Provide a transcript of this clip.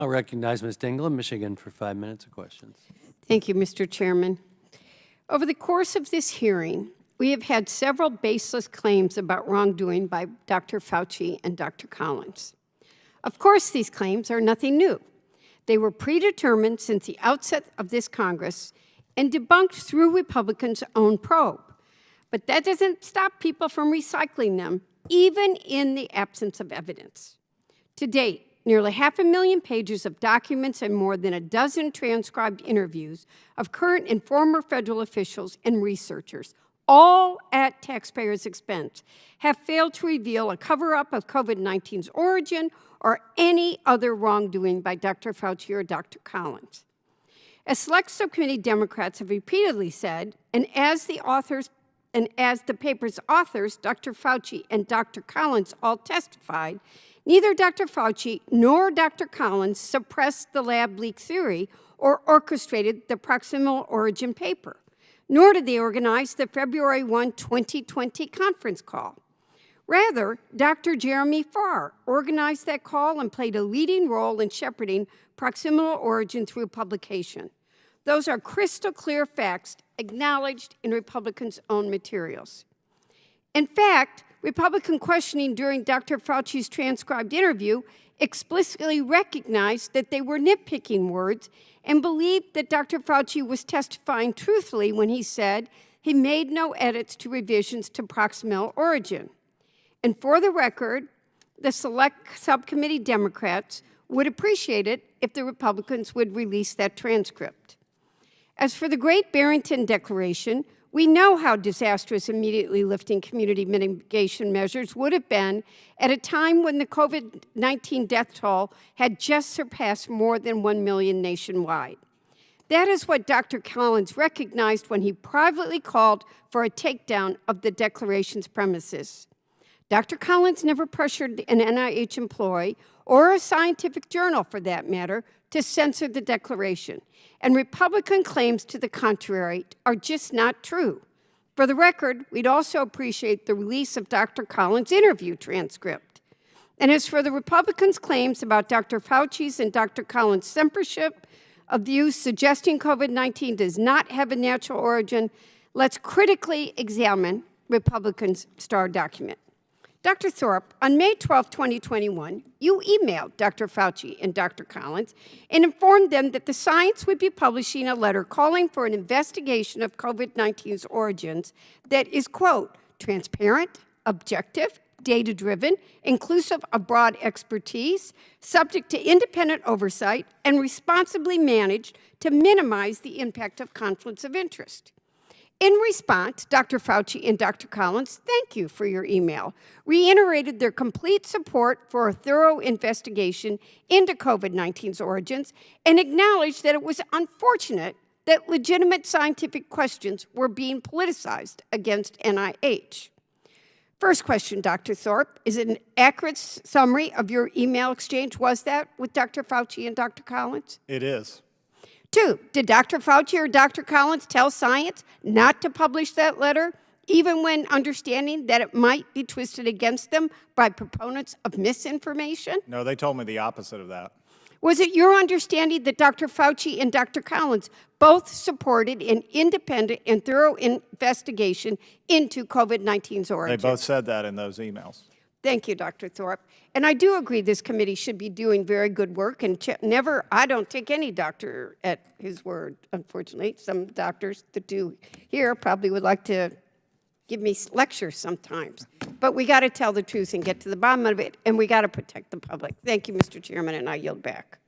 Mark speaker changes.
Speaker 1: I'll recognize Ms. Dingell of Michigan for 5 minutes of questions.
Speaker 2: Thank you, Mr. Chairman. Over the course of this hearing, we have had several baseless claims about wrongdoing by Dr. Fauci and Dr. Collins. Of course, these claims are nothing new. They were predetermined since the outset of this Congress and debunked through Republicans' own probe. But that doesn't stop people from recycling them, even in the absence of evidence. To date, nearly 500,000 pages of documents and more than a dozen transcribed interviews of current and former federal officials and researchers, all at taxpayers' expense, have failed to reveal a cover-up of COVID-19's origin or any other wrongdoing by Dr. Fauci or Dr. Collins. As select subcommittee Democrats have repeatedly said, and as the paper's authors, Dr. Fauci and Dr. Collins, all testified, neither Dr. Fauci nor Dr. Collins suppressed the lab leak theory or orchestrated the proximal origin paper, nor did they organize the February 1, 2020 conference call. Rather, Dr. Jeremy Farr organized that call and played a leading role in shepherding proximal origin through publication. Those are crystal clear facts acknowledged in Republicans' own materials. In fact, Republican questioning during Dr. Fauci's transcribed interview explicitly recognized that they were nitpicking words and believed that Dr. Fauci was testifying truthfully when he said he made no edits to revisions to proximal origin. And for the record, the select subcommittee Democrats would appreciate it if the Republicans would release that transcript. As for the Great Barrington Declaration, we know how disastrous immediately lifting community mitigation measures would have been at a time when the COVID-19 death toll had just surpassed more than 1 million nationwide. That is what Dr. Collins recognized when he privately called for a takedown of the declaration's premises. Dr. Collins never pressured an NIH employee, or a scientific journal for that matter, to censor the declaration. And Republican claims to the contrary are just not true. For the record, we'd also appreciate the release of Dr. Collins' interview transcript. And as for the Republicans' claims about Dr. Fauci's and Dr. Collins' censorship of views suggesting COVID-19 does not have a natural origin, let's critically examine Republicans' STAR document. Dr. Thorpe, on May 12, 2021, you emailed Dr. Fauci and Dr. Collins and informed them that the Science would be publishing a letter calling for an investigation of COVID-19's origins that is, quote, transparent, objective, data-driven, inclusive of broad expertise, subject to independent oversight, and responsibly managed to minimize the impact of conflicts of interest. In response, Dr. Fauci and Dr. Collins, thank you for your email, reiterated their complete support for a thorough investigation into COVID-19's origins and acknowledged that it was unfortunate that legitimate scientific questions were being politicized against NIH. First question, Dr. Thorpe, is it an accurate summary of your email exchange, was that, with Dr. Fauci and Dr. Collins?
Speaker 3: It is.
Speaker 2: 2, did Dr. Fauci or Dr. Collins tell Science not to publish that letter, even when understanding that it might be twisted against them by proponents of misinformation?
Speaker 3: No, they told me the opposite of that.
Speaker 2: Was it your understanding that Dr. Fauci and Dr. Collins both supported an independent and thorough investigation into COVID-19's origin?
Speaker 3: They both said that in those emails.
Speaker 2: Thank you, Dr. Thorpe. And I do agree this committee should be doing very good work and I don't take any doctor at his word, unfortunately. Some doctors that do here probably would like to give me lectures sometimes. But we got to tell the truth and get to the bottom of it, and we got to protect the public. Thank you, Mr. Chairman, and I yield back.